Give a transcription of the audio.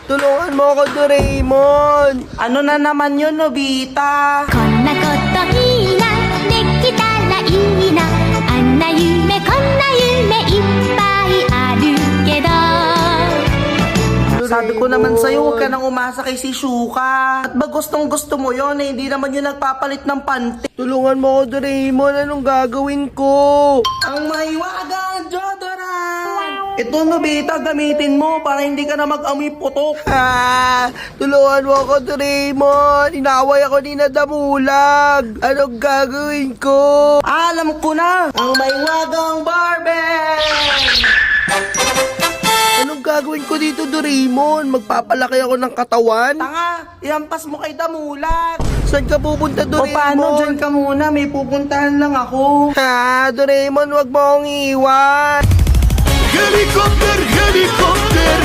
Tulungan mo ako, Doraemon. Ano na naman yun, Nobita? こんなこといいなできたらいいなあんな夢こんな夢いっぱいあるけど Sabi ko naman sa'yo, huwag ka nang umasa kay si Shuka. At ba gustong gusto mo yun, eh, hindi naman yun nagpapalit ng panty. Tulungan mo ako, Doraemon. Anong gagawin ko? Ang mahiwagang deodorant! Ito, Nobita, gamitin mo para hindi ka na mag-amoy putok. Tulungan mo ako, Doraemon. Inaway ako ni Nadamulag. Anong gagawin ko? Alam ko na! Ang mahiwagang Barbie! Anong gagawin ko dito, Doraemon? Magpapalaki ako ng katawan? Tanga, ihampas mo kay Damulag. Saan ka pupunta, O Doraemon? paano, dyan ka muna, may pupuntahan lang ako. Doraemon, wag mo akong iwan. Helikopter, helikopter,